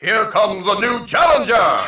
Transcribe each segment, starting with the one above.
Here comes a new challenger!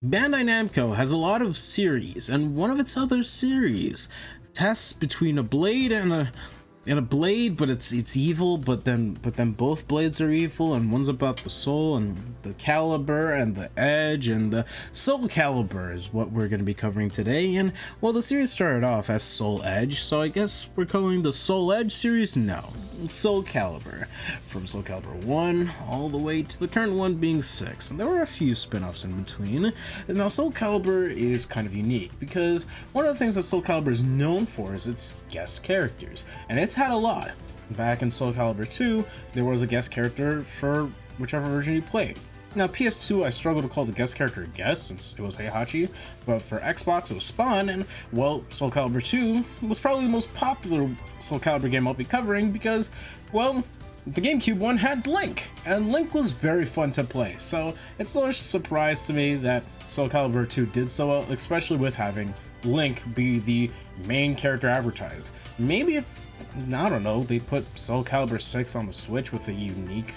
Bandai Namco has a lot of series, and one of its other series tests between a blade and a blade, but it's evil, but then both blades are evil, and one's about the soul and the Calibur and the edge, and the Soul Calibur is what we're going to be covering today. And well, the series started off as Soul Edge, so I guess we're calling the Soul Edge series? No, Soul Calibur, from Soul Calibur 1 all the way to the current one being 6, and there were a few spin-offs in between. And now Soul Calibur is kind of unique because one of the things that Soul Calibur is known for is its guest characters, and it's had a lot. Back in Soul Calibur 2, there was a guest character for whichever version you played. Now, PS2, I struggle to call the guest character a guest since it was Heihachi, but for Xbox, it was Spawn, and, well, Soul Calibur 2 was probably the most popular Soul Calibur game I'll be covering because, well, the GameCube one had Link, and Link was very fun to play, so it's no surprise to me that Soul Calibur 2 did so well, especially with having Link be the main character advertised. Maybe if, I don't know, they put Soul Calibur 6 on the Switch with a unique,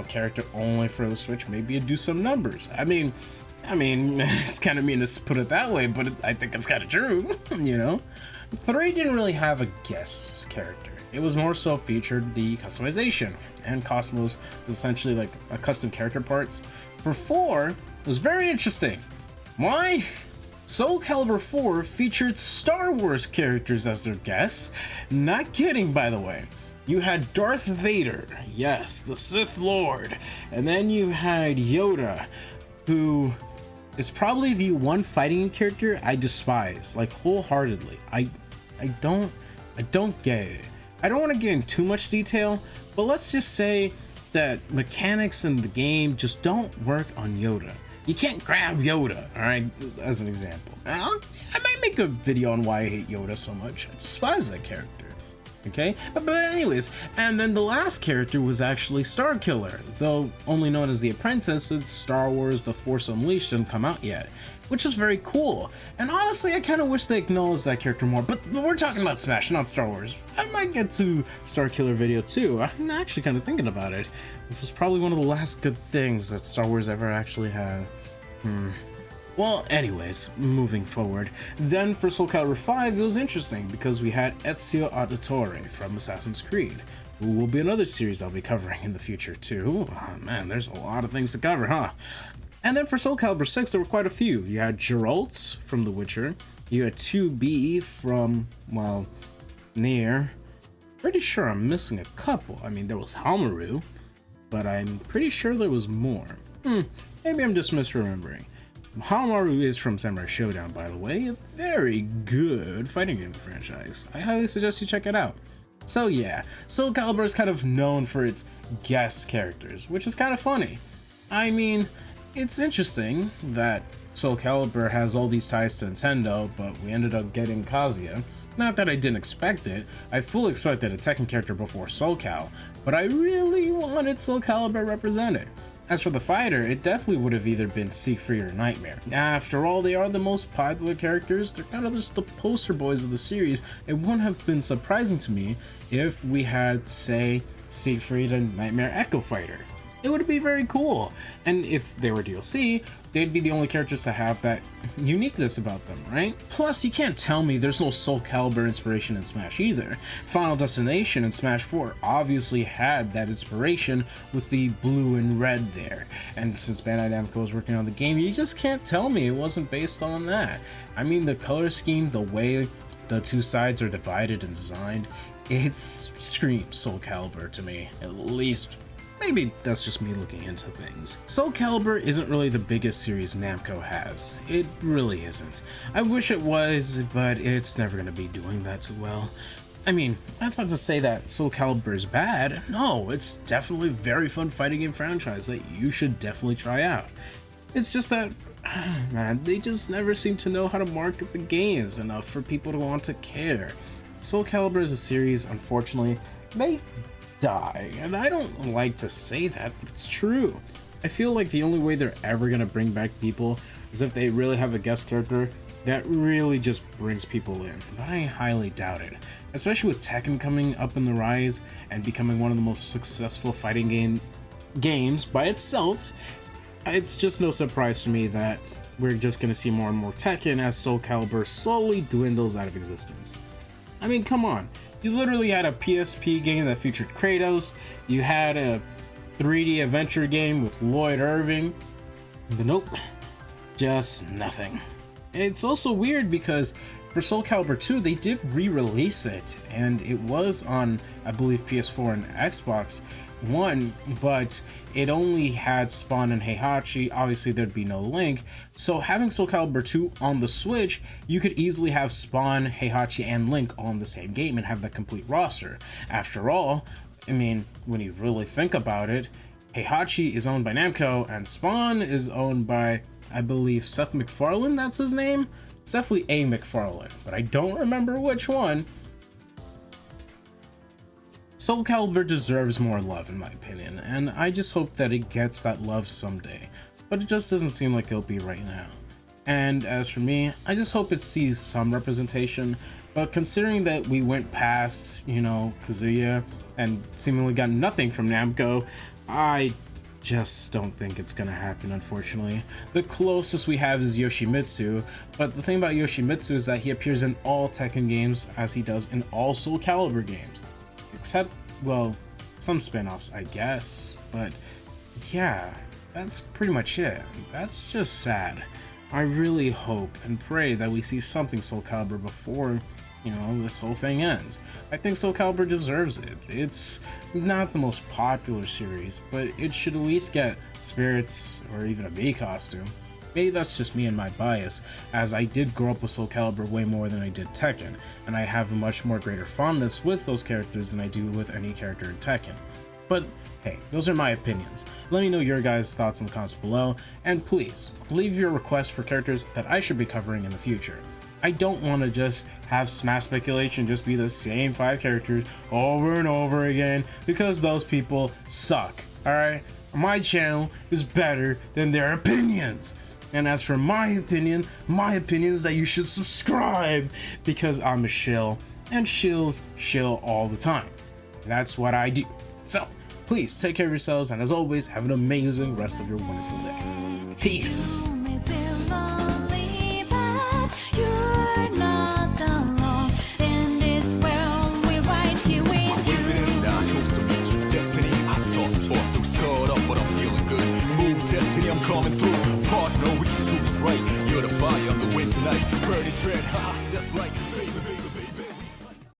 character only for the Switch, maybe it'd do some numbers. I mean, it's kind of mean to put it that way, but I think it's kind of true, 3 didn't really have a guest character. It was more so featured the customization, and Cosmos was essentially like a custom character parts. For 4, it was very interesting. Why? Soul Calibur 4 featured Star Wars characters as their guests. Not kidding, by the way. You had Darth Vader, yes, the Sith Lord, and then you had Yoda, who is probably the one fighting character I despise, like wholeheartedly. I don't get it. I don't want to get into too much detail, but let's just say that mechanics in the game just don't work on Yoda. You can't grab Yoda, alright, as an example. I might make a video on why I hate Yoda so much. I despise that character. Okay? But anyways, and then the last character was actually Starkiller, though only known as the Apprentice since Star Wars The Force Unleashed didn't come out yet, which is very cool. And honestly, I kind of wish they acknowledged that character more, but we're talking about Smash, not Star Wars. I might get to Starkiller video too. I'm actually kind of thinking about it. It was probably one of the last good things that Star Wars ever actually had. Well, anyways, moving forward. Then for Soul Calibur 5, it was interesting because we had Ezio Auditore from Assassin's Creed, who will be another series I'll be covering in the future too. Oh man, there's a lot of things to cover, huh? And then for Soul Calibur 6, there were quite a few. You had Geralt from The Witcher, you had 2B from, well, Nier. Pretty sure I'm missing a couple. I mean, there was Halmaru, but I'm pretty sure there was more. Maybe I'm just misremembering. Halmaru is from Samurai Showdown, by the way, a very good fighting game franchise. I highly suggest you check it out. So yeah, Soul Calibur is kind of known for its guest characters, which is kind of funny. I mean, it's interesting that Soul Calibur has all these ties to Nintendo, but we ended up getting Kazuya. Not that I didn't expect it, I fully expected a Tekken character before Soul Cal, but I really wanted Soul Calibur represented. As for the fighter, it definitely would have either been Siegfried or Nightmare. After all, they are the most popular characters, they're kind of just the poster boys of the series. It wouldn't have been surprising to me if we had, say, Siegfried and Nightmare Echo Fighter. It would be very cool, and if they were DLC, they'd be the only characters to have that uniqueness about them, right? Plus, you can't tell me there's no Soul Calibur inspiration in Smash either. Final Destination and Smash 4 obviously had that inspiration with the blue and red there, and since Bandai Namco was working on the game, you just can't tell me it wasn't based on that. I mean, the color scheme, the way the two sides are divided and designed, it screams Soul Calibur to me, at least. Maybe that's just me looking into things. Soul Calibur isn't really the biggest series Namco has. It really isn't. I wish it was, but it's never going to be doing that too well. I mean, that's not to say that Soul Calibur is bad. No, it's definitely a very fun fighting game franchise that you should definitely try out. It's just that, man, they just never seem to know how to market the games enough for people to want to care. Soul Calibur is a series, unfortunately, may die, and I don't like to say that, but it's true. I feel like the only way they're ever gonna bring back people is if they really have a guest character that really just brings people in, but I highly doubt it. Especially with Tekken coming up in the rise and becoming one of the most successful fighting games by itself, it's just no surprise to me that we're just going to see more and more Tekken as Soul Calibur slowly dwindles out of existence. I mean, come on. You literally had a PSP game that featured Kratos, you had a 3D adventure game with Lloyd Irving, but nope, just nothing. It's also weird because for Soul Calibur 2, they did re-release it, and it was on, I believe, PS4 and Xbox One, but it only had Spawn and Heihachi. Obviously, there'd be no Link, so having Soul Calibur 2 on the Switch, you could easily have Spawn, Heihachi, and Link on the same game and have the complete roster. After all, I mean, when you really think about it, Heihachi is owned by Namco, and Spawn is owned by, I believe, Seth MacFarlane, that's his name? It's definitely a MacFarlane, but I don't remember which one. Soul Calibur deserves more love in my opinion, and I just hope that it gets that love someday, but it just doesn't seem like it'll be right now. And as for me, I just hope it sees some representation, but considering that we went past, you know, Kazuya and seemingly got nothing from Namco, I just don't think it's gonna happen, unfortunately. The closest we have is Yoshimitsu, but the thing about Yoshimitsu is that he appears in all Tekken games as he does in all Soul Calibur games. Except, well, some spin-offs, I guess, but yeah, that's pretty much it. That's just sad. I really hope and pray that we see something Soul Calibur before, you know, this whole thing ends. I think Soul Calibur deserves it. It's not the most popular series, but it should at least get spirits or even a Mii costume. Maybe that's just me and my bias, as I did grow up with Soul Calibur way more than I did Tekken, and I have a much more greater fondness with those characters than I do with any character in Tekken. But hey, those are my opinions. Let me know your guys' thoughts in the comments below, and please, leave your requests for characters that I should be covering in the future. I don't want to just have Smash Speculation just be the same 5 characters over and over again, because those people suck, alright? My channel is better than their opinions. And as for my opinion is that you should subscribe, because I'm a shill, and shills shill all the time. That's what I do. So, please take care of yourselves, and as always, have an amazing rest of your wonderful day. Peace! I'm coming through, partner, we can do this right. You're the fire, I'm the wind tonight. Burning dread, haha, that's right.